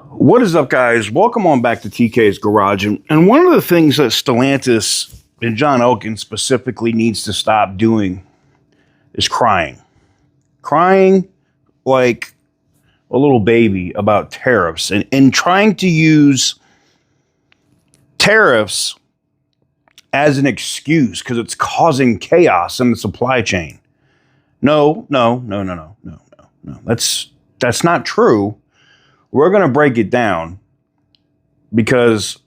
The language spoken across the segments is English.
What is up, guys? Welcome on back to TK's Garage. And one of the things that Stellantis and John Elkann specifically needs to stop doing is crying. Crying like a little baby about tariffs and trying to use tariffs as an excuse because it's causing chaos in the supply chain. No. That's not true. We're going to break it down because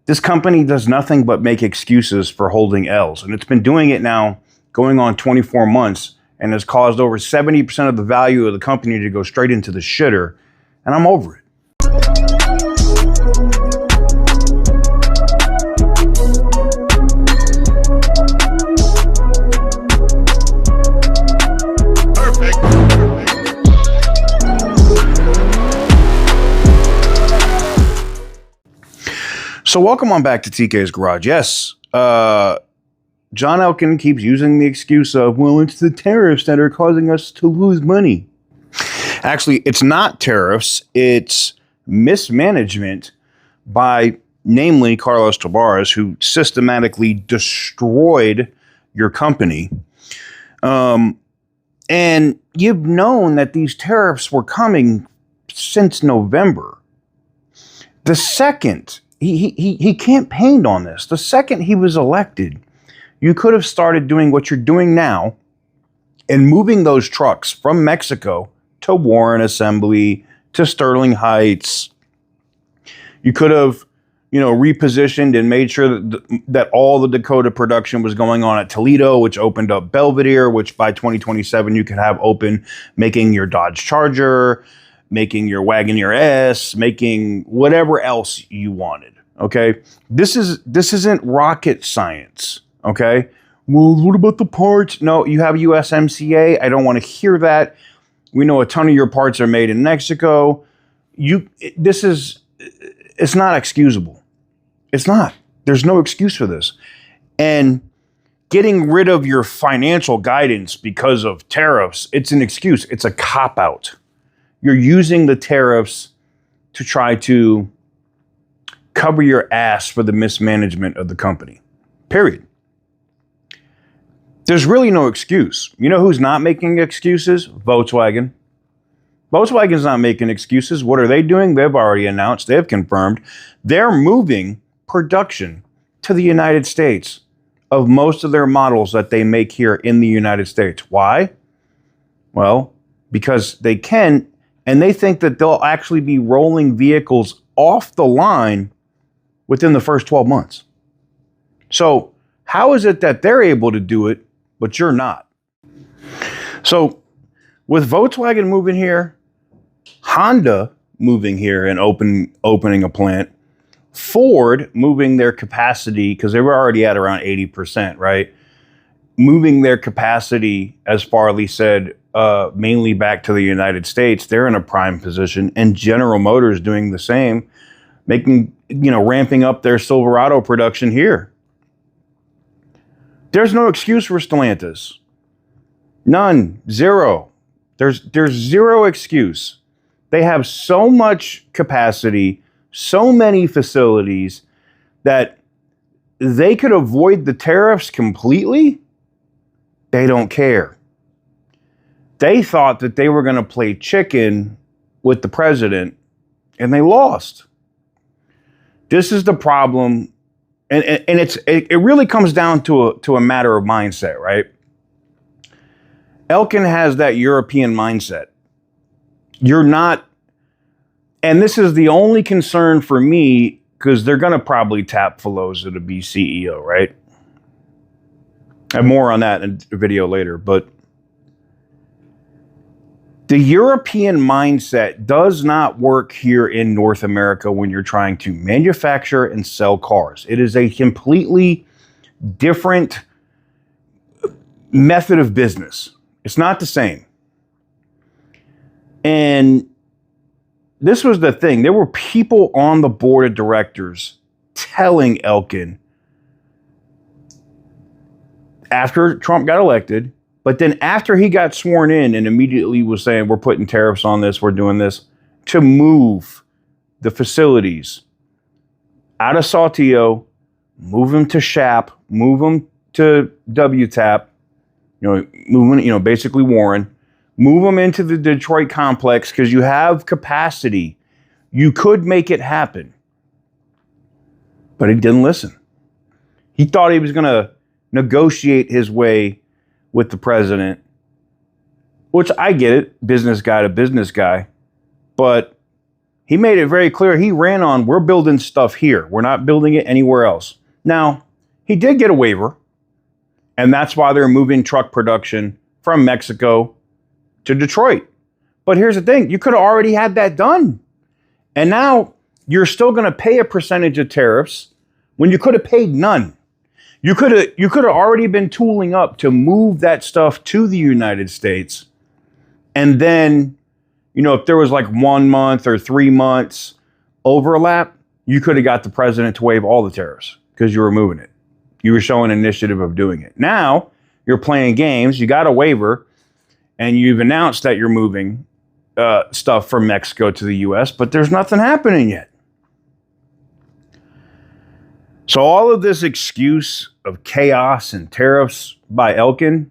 this company does nothing but make excuses for holding L's. And it's been doing it now going on 24 months and has caused over 70% of the value of the company to go straight into the shitter. And I'm over it. So welcome on back to TK's Garage. Yes, John Elkann keeps using the excuse of, well, it's the tariffs that are causing us to lose money. Actually, it's not tariffs. It's mismanagement by, namely, Carlos Tavares, who systematically destroyed your company. And you've known that these tariffs were coming since November. The second he campaigned on this. The second he was elected, you could have started doing what you're doing now and moving those trucks from Mexico to Warren Assembly, to Sterling Heights. You could have, repositioned and made sure that all the Dakota production was going on at Toledo, which opened up Belvedere, which by 2027 you could have open, making your Dodge Charger, making your Wagoneer S, making whatever else you wanted. Okay, this isn't rocket science. Okay, well, what about the parts? No, you have USMCA. I don't want to hear that. We know a ton of your parts are made in Mexico. It's not excusable. It's not. There's no excuse for this. And getting rid of your financial guidance because of tariffs, it's an excuse. It's a cop-out. You're using the tariffs to try to cover your ass for the mismanagement of the company. Period. There's really no excuse. You know who's not making excuses? Volkswagen. Volkswagen's not making excuses. What are they doing? They've already announced, they've confirmed, they're moving production to the United States of most of their models that they make here in the United States. Why? Well, because they can, and they think that they'll actually be rolling vehicles off the line within the first 12 months. So how is it that they're able to do it, but you're not? So with Volkswagen moving here, Honda moving here and opening a plant, Ford moving their capacity, because they were already at around 80%, right? Moving their capacity, as Farley said, mainly back to the United States. They're in a prime position, and General Motors doing the same, ramping up their Silverado production here. There's no excuse for Stellantis. None. Zero. There's zero excuse. They have so much capacity, so many facilities that they could avoid the tariffs completely. They don't care. They thought that they were going to play chicken with the president, and they lost. This is the problem, and it really comes down to a matter of mindset, right? Elkann has that European mindset. You're not, and this is the only concern for me, because they're going to probably tap Filosa to be CEO, right? I have more on that in a video later, but the European mindset does not work here in North America when you're trying to manufacture and sell cars. It is a completely different method of business. It's not the same. And this was the thing. There were people on the board of directors telling Elkann after Trump got elected, but then after he got sworn in and immediately was saying, we're putting tariffs on this, we're doing this, to move the facilities out of Saltillo, move them to Shap, move them to WTAP, basically Warren, move them into the Detroit complex because you have capacity. You could make it happen. But he didn't listen. He thought he was going to negotiate his way with the president, which I get it, business guy to business guy. But he made it very clear he ran on, we're building stuff here. We're not building it anywhere else. Now, he did get a waiver, and that's why they're moving truck production from Mexico to Detroit. But here's the thing, you could have already had that done. And now you're still going to pay a percentage of tariffs when you could have paid none. You could have already been tooling up to move that stuff to the United States. And then, if there was like 1 month or 3 months overlap, you could have got the president to waive all the tariffs because you were moving it. You were showing initiative of doing it. Now you're playing games. You got a waiver and you've announced that you're moving stuff from Mexico to the U.S., but there's nothing happening yet. So all of this excuse of chaos and tariffs by Elkann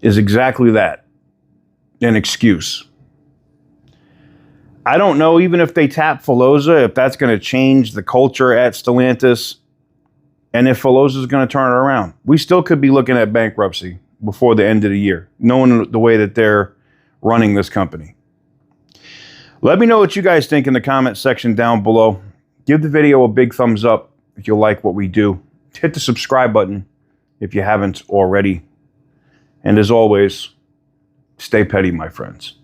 is exactly that, an excuse. I don't know, even if they tap Filosa, if that's going to change the culture at Stellantis, and if Filosa is going to turn it around. We still could be looking at bankruptcy before the end of the year, knowing the way that they're running this company. Let me know what you guys think in the comment section down below. Give the video a big thumbs up if you like what we do. Hit the subscribe button if you haven't already. And as always, stay petty, my friends.